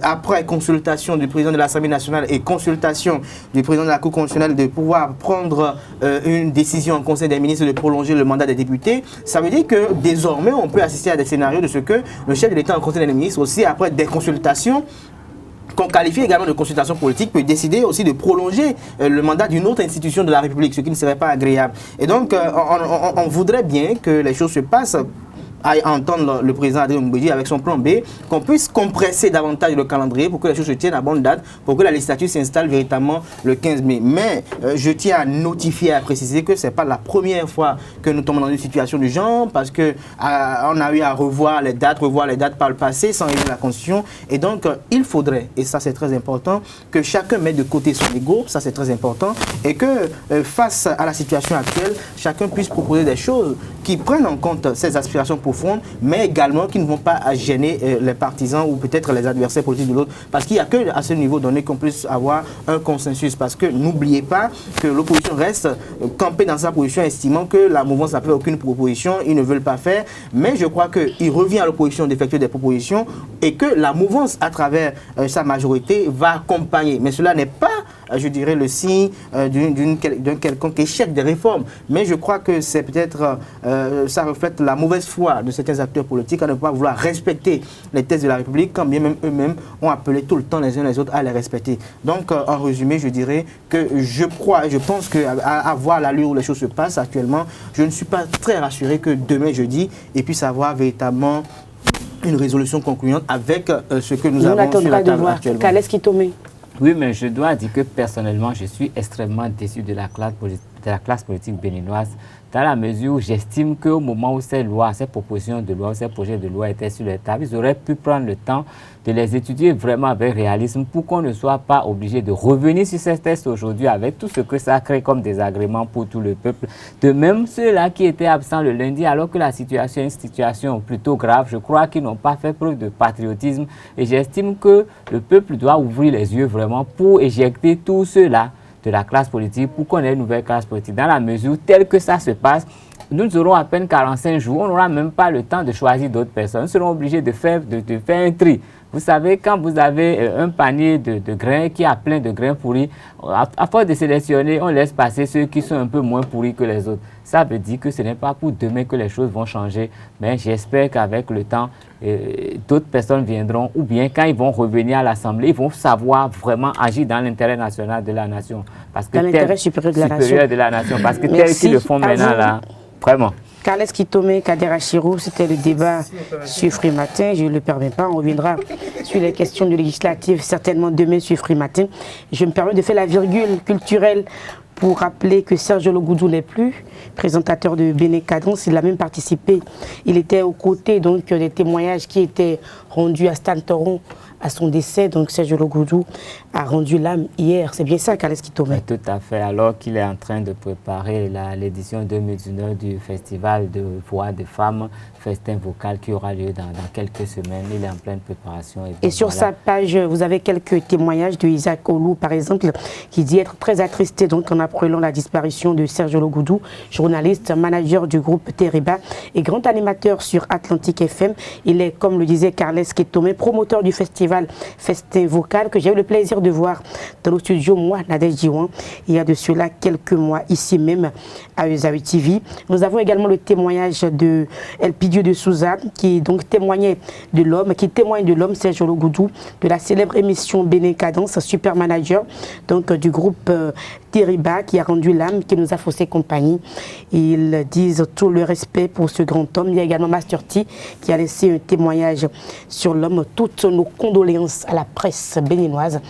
après consultation du président de l'Assemblée nationale et consultation du président de la Cour constitutionnelle, de pouvoir prendre une décision en Conseil des ministres de prolonger le mandat des députés, ça veut dire que désormais on peut assister à des scénarios de ce que le chef de l'État en Conseil des ministres, aussi après des consultations qu'on qualifie également de consultation politique, peut décider aussi de prolonger le mandat d'une autre institution de la République, ce qui ne serait pas agréable. Et donc, on voudrait bien que les choses se passent à entendre le président Adrien Mbedi avec son plan B, qu'on puisse compresser davantage le calendrier pour que les choses se tiennent à bonne date, pour que la législature s'installe véritablement le 15 mai. Mais je tiens à notifier, à préciser que ce n'est pas la première fois que nous tombons dans une situation du genre, parce qu'on a eu à revoir les dates par le passé sans réviser la Constitution. Et donc, il faudrait, et ça c'est très important, que chacun mette de côté son ego, ça c'est très important, et que face à la situation actuelle, chacun puisse proposer des choses qui prennent en compte ses aspirations profondes, mais également qui ne vont pas gêner les partisans ou peut-être les adversaires politiques de l'autre. Parce qu'il n'y a que à ce niveau donné qu'on puisse avoir un consensus. Parce que n'oubliez pas que l'opposition reste campée dans sa position, estimant que la mouvance n'a fait aucune proposition, ils ne veulent pas faire. Mais je crois qu'il revient à l'opposition d'effectuer des propositions et que la mouvance, à travers sa majorité, va accompagner. Mais cela n'est pas, je dirais, le signe d'un quelconque échec des réformes. Mais je crois que c'est peut-être, ça reflète la mauvaise foi de certains acteurs politiques à ne pas vouloir respecter les textes de la République, quand bien même eux-mêmes ont appelé tout le temps les uns les autres à les respecter. Donc, en résumé, je dirais que je pense qu'à voir l'allure où les choses se passent actuellement, je ne suis pas très rassuré que demain, jeudi, et puisse avoir véritablement une résolution concluante avec ce que nous avons sur la table actuellement. Kales Kitome. Oui, mais je dois dire que personnellement, je suis extrêmement déçu de la classe politique béninoise, dans la mesure où j'estime qu'au moment où ces propositions de loi, ces projets de loi étaient sur la table, ils auraient pu prendre le temps de les étudier vraiment avec réalisme pour qu'on ne soit pas obligé de revenir sur ces textes aujourd'hui avec tout ce que ça crée comme désagrément pour tout le peuple. De même, ceux-là qui étaient absents le lundi, alors que la situation est une situation plutôt grave, je crois qu'ils n'ont pas fait preuve de patriotisme et j'estime que le peuple doit ouvrir les yeux vraiment pour éjecter tous ceux-là de la classe politique pour qu'on ait une nouvelle classe politique. Dans la mesure telle que ça se passe, nous aurons à peine 45 jours, on n'aura même pas le temps de choisir d'autres personnes. Nous serons obligés de faire un tri. Vous savez, quand vous avez un panier de grains qui a plein de grains pourris, à force de sélectionner, on laisse passer ceux qui sont un peu moins pourris que les autres. Ça veut dire que ce n'est pas pour demain que les choses vont changer, mais j'espère qu'avec le temps, d'autres personnes viendront, ou bien quand ils vont revenir à l'Assemblée, ils vont savoir vraiment agir dans l'intérêt national de la nation. Parce que dans l'intérêt supérieur de la nation. Parce que tel qu'ils le font maintenant, là, vraiment. Kales Kitome, Kader Achirou, c'était le débat sur Free Matin. Je ne le permets pas. On reviendra sur les questions de législative, certainement demain sur Free Matin. Je me permets de faire la virgule culturelle pour rappeler que Serge Logoudou n'est plus présentateur de Béné Cadence. Il a même participé. Il était aux côtés donc, des témoignages qui étaient rendus à Stan Toron à son décès. Donc Serge Logoudou a rendu l'âme hier. C'est bien ça, Kales Kitome? Tout à fait. Alors qu'il est en train de préparer l'édition 2019 du Festival de voix de femmes, festin vocal qui aura lieu dans quelques semaines. Il est en pleine préparation. Et sur sa page, vous avez quelques témoignages de Isaac Olou, par exemple, qui dit être très attristé donc, en apprenant la disparition de Serge Logoudou, journaliste, manager du groupe Teriba et grand animateur sur Atlantique FM. Il est, comme le disait Kales Kitome, promoteur du festival Festin Vocal que j'ai eu le plaisir de voir dans le studio, moi, Nadège Diwan, il y a de cela quelques mois, ici même à Usawi TV. Nous avons également le témoignage de Elpidio de Souza, qui donc témoigne de l'homme, Serge Logoudou, de la célèbre émission Béné Cadence, super manager donc, du groupe Teriba, qui a rendu l'âme, qui nous a faussé compagnie. Ils disent tout le respect pour ce grand homme. Il y a également Master T, qui a laissé un témoignage sur l'homme. Toutes nos condoléances à la presse béninoise,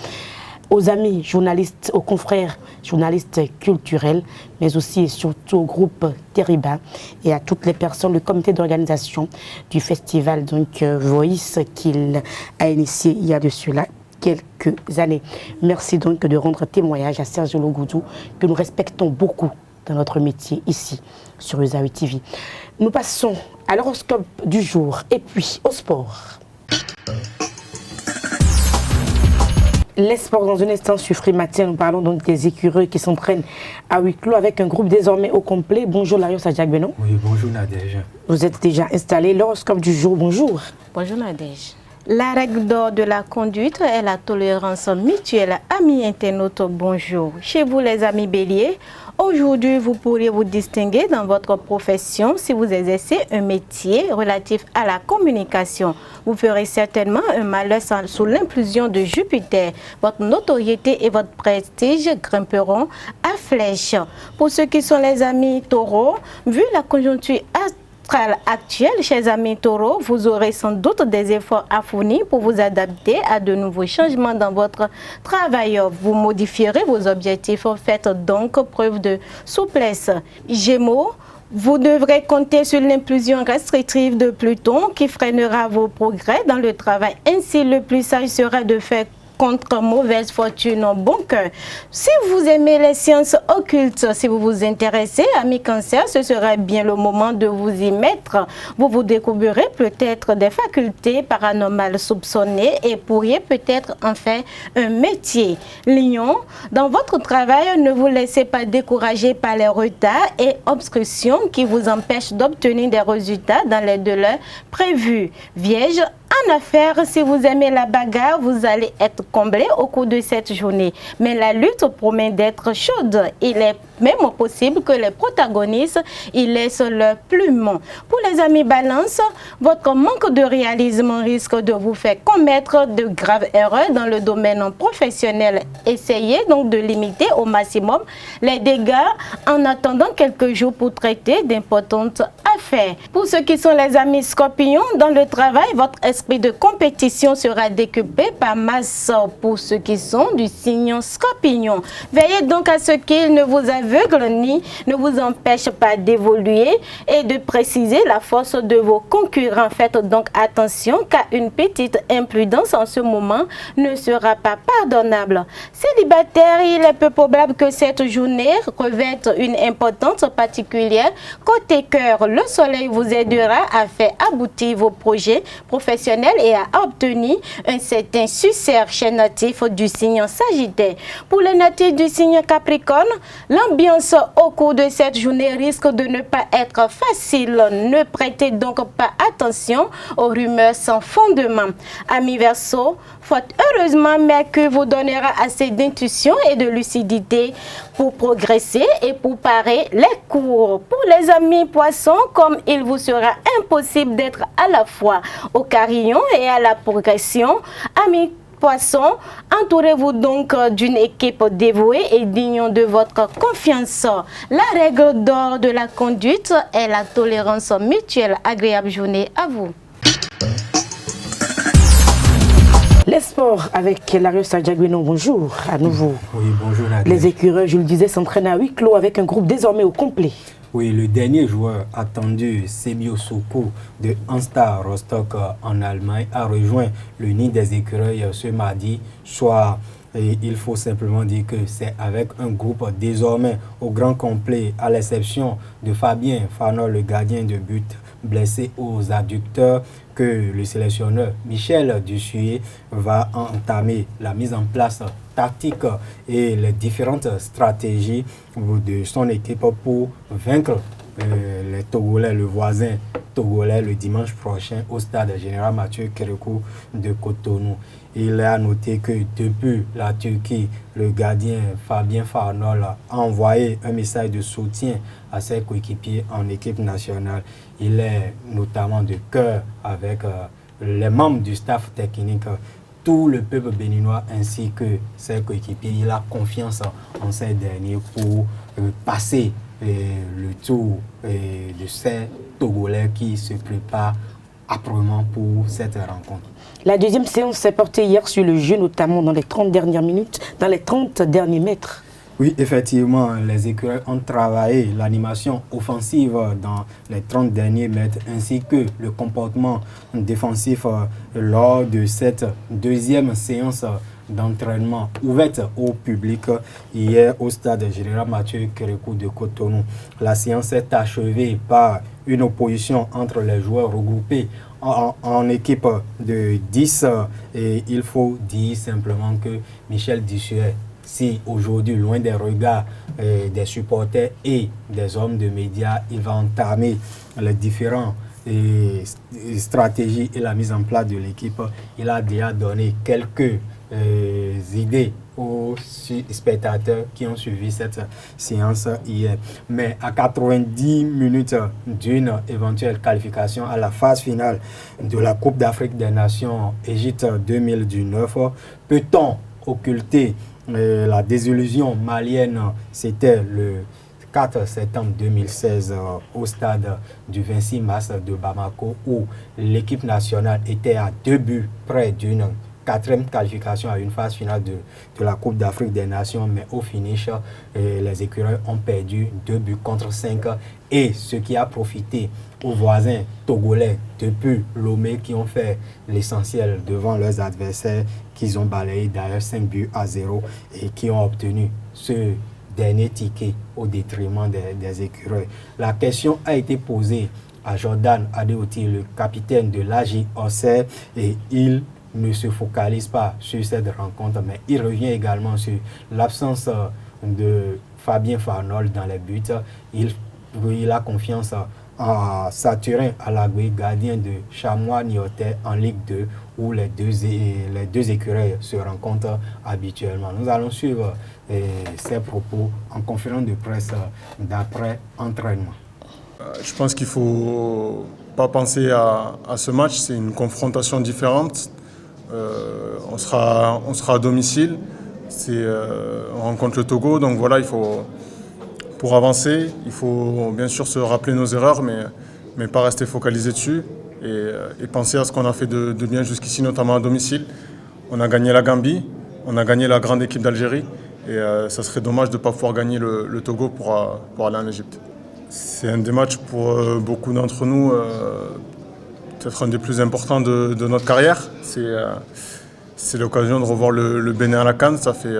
aux amis journalistes, aux confrères journalistes culturels, mais aussi et surtout au groupe Teriba et à toutes les personnes, le comité d'organisation du festival donc Voice qu'il a initié il y a de cela quelques années. Merci donc de rendre témoignage à Serge Logoudou, que nous respectons beaucoup dans notre métier ici sur Usawi TV. Nous passons à l'horoscope du jour et puis au sport. Les sports dans un instant sur Free Matin. Nous parlons donc des écureuils qui s'entraînent à huis clos avec un groupe désormais au complet. Bonjour Larios Adjagbenon. Oui, bonjour Nadège. Vous êtes déjà installé. L'horoscope du jour, bonjour. Bonjour Nadège. La règle d'or de la conduite est la tolérance mutuelle. Amis internautes, bonjour. Chez vous les amis béliers, aujourd'hui vous pourriez vous distinguer dans votre profession si vous exercez un métier relatif à la communication. Vous ferez certainement un malheur sous l'impulsion de Jupiter. Votre notoriété et votre prestige grimperont à flèche. Pour ceux qui sont les amis taureaux, vu la conjoncture actuel, chers amis taureaux, vous aurez sans doute des efforts à fournir pour vous adapter à de nouveaux changements dans votre travail. Vous modifierez vos objectifs, faites donc preuve de souplesse. Gémeaux, vous devrez compter sur l'impulsion restrictive de Pluton qui freinera vos progrès dans le travail. Ainsi, le plus sage sera de faire contre mauvaise fortune en bon cœur. Si vous aimez les sciences occultes, si vous vous intéressez à mi-cancer, ce sera bien le moment de vous y mettre. Vous vous découvrirez peut-être des facultés paranormales soupçonnées et pourriez peut-être en faire un métier. Lion, dans votre travail, ne vous laissez pas décourager par les retards et obstructions qui vous empêchent d'obtenir des résultats dans les délais prévus. Vierge, en affaires, si vous aimez la bagarre, vous allez être comblé au cours de cette journée. Mais la lutte promet d'être chaude. Il est même possible que les protagonistes y laissent leur plume. Pour les amis balance, votre manque de réalisme risque de vous faire commettre de graves erreurs dans le domaine professionnel. Essayez donc de limiter au maximum les dégâts en attendant quelques jours pour traiter d'importantes affaires. Pour ceux qui sont les amis scorpions, dans le travail, votre esprit de compétition sera décuplé par masse pour ceux qui sont du signe scorpion. Veillez donc à ce qu'il ne vous aveugle ni ne vous empêche pas d'évoluer et de préciser la force de vos concurrents. Faites donc attention car une petite imprudence en ce moment ne sera pas pardonnable. Célibataire, il est peu probable que cette journée revête une importance particulière. Côté cœur, le soleil vous aidera à faire aboutir vos projets professionnels et à obtenir un certain succès chez natifs du signe Sagittaire. Pour les natifs du signe Capricorne, l'ambiance au cours de cette journée risque de ne pas être facile. Ne prêtez donc pas attention aux rumeurs sans fondement. Amis Verseau, fort heureusement, Mercure vous donnera assez d'intuition et de lucidité pour progresser et pour parer les cours. Pour les amis Poissons, comme il vous sera impossible d'être à la fois au carillon et à la progression, amis Poissons, entourez-vous donc d'une équipe dévouée et digne de votre confiance. La règle d'or de la conduite est la tolérance mutuelle. Agréable journée à vous. Les sports avec Larios Adjagoueno, bonjour à nouveau. Oui, bonjour Nadège. Les écureuils, je le disais, s'entraînent à huis clos avec un groupe désormais au complet. Oui, le dernier joueur attendu, Sebio Soko de Hansa Rostock en Allemagne, a rejoint le nid des écureuils ce mardi soir. Et il faut simplement dire que c'est avec un groupe désormais au grand complet, à l'exception de Fabien Fanol, le gardien de but blessé aux adducteurs, que le sélectionneur Michel Dussuyer va entamer la mise en place tactique et les différentes stratégies de son équipe pour vaincre les Togolais, le voisin Togolais, le dimanche prochain au stade général Mathieu Kérékou de Cotonou. Il a noté que depuis la Turquie, le gardien Fabien Farnol a envoyé un message de soutien à ses coéquipiers en équipe nationale. Il est notamment de cœur avec les membres du staff technique, tout le peuple béninois ainsi que ses coéquipiers. Il a confiance en ces derniers pour passer le tour de ces Togolais qui se préparent âprement pour cette rencontre. La deuxième séance s'est portée hier sur le jeu, notamment dans les 30 dernières minutes, dans les 30 derniers mètres. Oui, effectivement, les écureuils ont travaillé l'animation offensive dans les 30 derniers mètres ainsi que le comportement défensif lors de cette deuxième séance d'entraînement ouverte au public hier au stade général Mathieu Kérékou de Cotonou. La séance est achevée par une opposition entre les joueurs regroupés en équipe de 10 et il faut dire simplement que Michel Dussuyer, si aujourd'hui, loin des regards des supporters et des hommes de médias, il va entamer les différentes stratégies et la mise en place de l'équipe, il a déjà donné quelques idées aux spectateurs qui ont suivi cette séance hier. Mais à 90 minutes d'une éventuelle qualification à la phase finale de la Coupe d'Afrique des Nations Égypte 2019, peut-on occulter la désillusion malienne? C'était le 4 septembre 2016 au stade du 26 mars de Bamako, où l'équipe nationale était à 2 buts près d'une 4e qualification à une phase finale de la Coupe d'Afrique des Nations, mais au finish, les écureuils ont perdu 2 buts contre 5, et ce qui a profité aux voisins togolais depuis Lomé, qui ont fait l'essentiel devant leurs adversaires, qu'ils ont balayé d'ailleurs 5 buts à 0 et qui ont obtenu ce dernier ticket au détriment des écureuils. La question a été posée à Jordan Adeoti, le capitaine de l'AJ Auxerre, et il ne se focalise pas sur cette rencontre, mais il revient également sur l'absence de Fabien Farnold dans les buts. Il a confiance en Saturin Alagwe, gardien de Chamois Niortais en Ligue 2, où les deux écureuils se rencontrent habituellement. Nous allons suivre ces propos en conférence de presse d'après entraînement. Je pense qu'il ne faut pas penser à ce match, c'est une confrontation différente. On sera à domicile, on rencontre le Togo, donc voilà, pour avancer, il faut bien sûr se rappeler nos erreurs, mais pas rester focalisé dessus et penser à ce qu'on a fait de bien jusqu'ici, notamment à domicile. On a gagné la Gambie, on a gagné la grande équipe d'Algérie, et ça serait dommage de ne pas pouvoir gagner le Togo pour aller en Égypte. C'est un des matchs pour beaucoup d'entre nous, peut-être un des plus importants de notre carrière. C'est l'occasion de revoir le Bénin à la CAN. Ça fait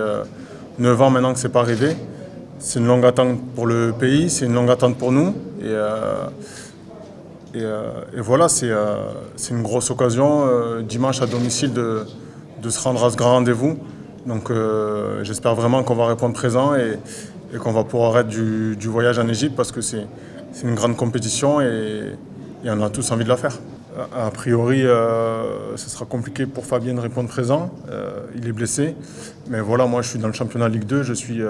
9 ans maintenant que ce n'est pas arrivé. C'est une longue attente pour le pays, c'est une longue attente pour nous. Et voilà, c'est une grosse occasion dimanche à domicile de se rendre à ce grand rendez-vous. Donc j'espère vraiment qu'on va répondre présent et qu'on va pouvoir être du voyage en Égypte, parce que c'est une grande compétition et on a tous envie de la faire. A priori, ce sera compliqué pour Fabien de répondre présent. Il est blessé. Mais voilà, moi je suis dans le championnat Ligue 2, je suis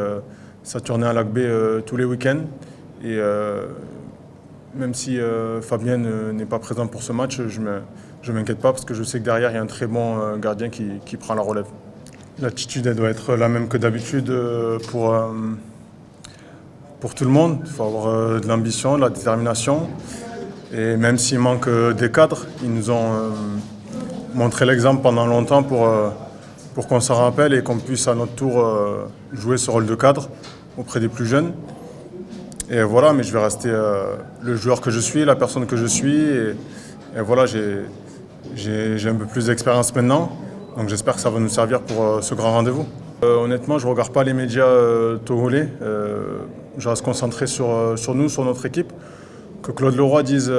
Saturnin Alagbe tous les week-ends. Et même si Fabien n'est pas présent pour ce match, je ne m'inquiète pas, parce que je sais que derrière il y a un très bon gardien qui prend la relève. L'attitude doit être la même que d'habitude pour tout le monde. Il faut avoir de l'ambition, de la détermination. Et même s'il manque des cadres, ils nous ont montré l'exemple pendant longtemps pour qu'on s'en rappelle et qu'on puisse à notre tour jouer ce rôle de cadre auprès des plus jeunes. Et voilà, mais je vais rester le joueur que je suis, la personne que je suis. Et voilà, j'ai un peu plus d'expérience maintenant. Donc j'espère que ça va nous servir pour ce grand rendez-vous. Honnêtement, je ne regarde pas les médias togolais. Je reste concentré sur nous, sur notre équipe. Que Claude Leroy dise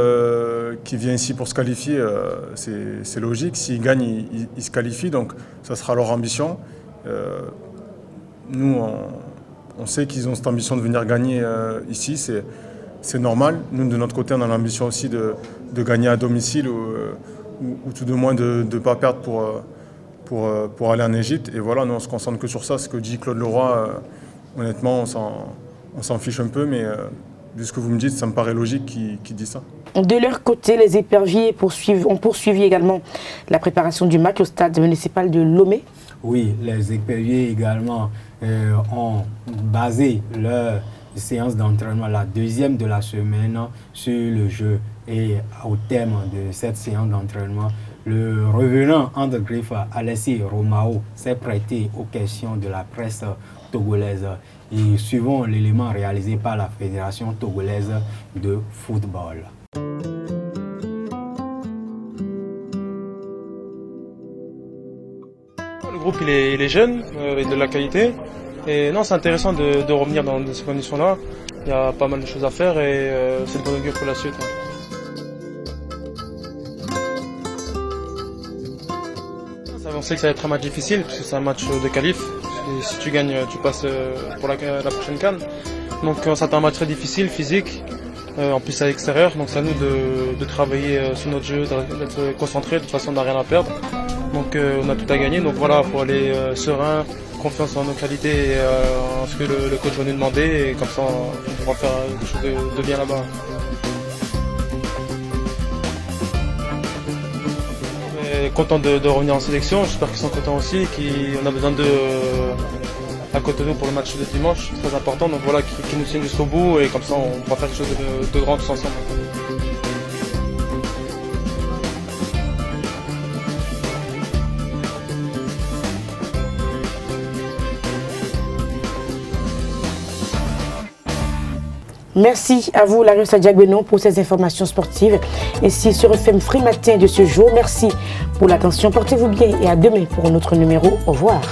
qu'il vient ici pour se qualifier, c'est logique. S'il gagne, il se qualifie, donc ça sera leur ambition. Nous, on sait qu'ils ont cette ambition de venir gagner ici, c'est normal. Nous, de notre côté, on a l'ambition aussi de gagner à domicile ou tout de moins de ne pas perdre pour aller en Égypte. Et voilà, nous, on se concentre que sur ça. Ce que dit Claude Leroy, honnêtement, on s'en fiche un peu, mais vu ce que vous me dites, ça me paraît logique qu'il dise ça. De leur côté, les éperviers ont poursuivi également la préparation du match au stade municipal de Lomé. Oui, les éperviers également ont basé leur séance d'entraînement, la deuxième de la semaine, sur le jeu. Et au terme de cette séance d'entraînement, le revenant entre griffes, Alessi Romao, s'est prêté aux questions de la presse togolaise. Et suivons l'élément réalisé par la Fédération togolaise de football. Le groupe il est jeune, et de la qualité. Et non, c'est intéressant de revenir dans ces conditions-là. Il y a pas mal de choses à faire et c'est de bon augure pour la suite. On sait que ça va être un match difficile parce que c'est un match de qualif. Et si tu gagnes, tu passes pour la prochaine CAN. Donc ça va être un match très difficile, physique, en plus à l'extérieur. Donc c'est à nous de travailler sur notre jeu, d'être concentré. De toute façon, on n'a rien à perdre. Donc on a tout à gagner. Donc voilà, il faut aller serein, confiance en nos qualités et en ce que le coach va nous demander. Et comme ça, on pourra faire quelque chose de bien là-bas. Content de revenir en sélection, j'espère qu'ils sont contents aussi, qu'on a besoin d'eux à Cotonou pour le match de dimanche, très important. Donc voilà, qui nous tiennent jusqu'au bout et comme ça on pourra faire quelque chose de grand tous ensemble. Merci à vous, Larry Sadiagbenon, pour ces informations sportives. Ainsi sur FM Free Matin de ce jour. Merci pour l'attention. Portez-vous bien et à demain pour un autre numéro. Au revoir.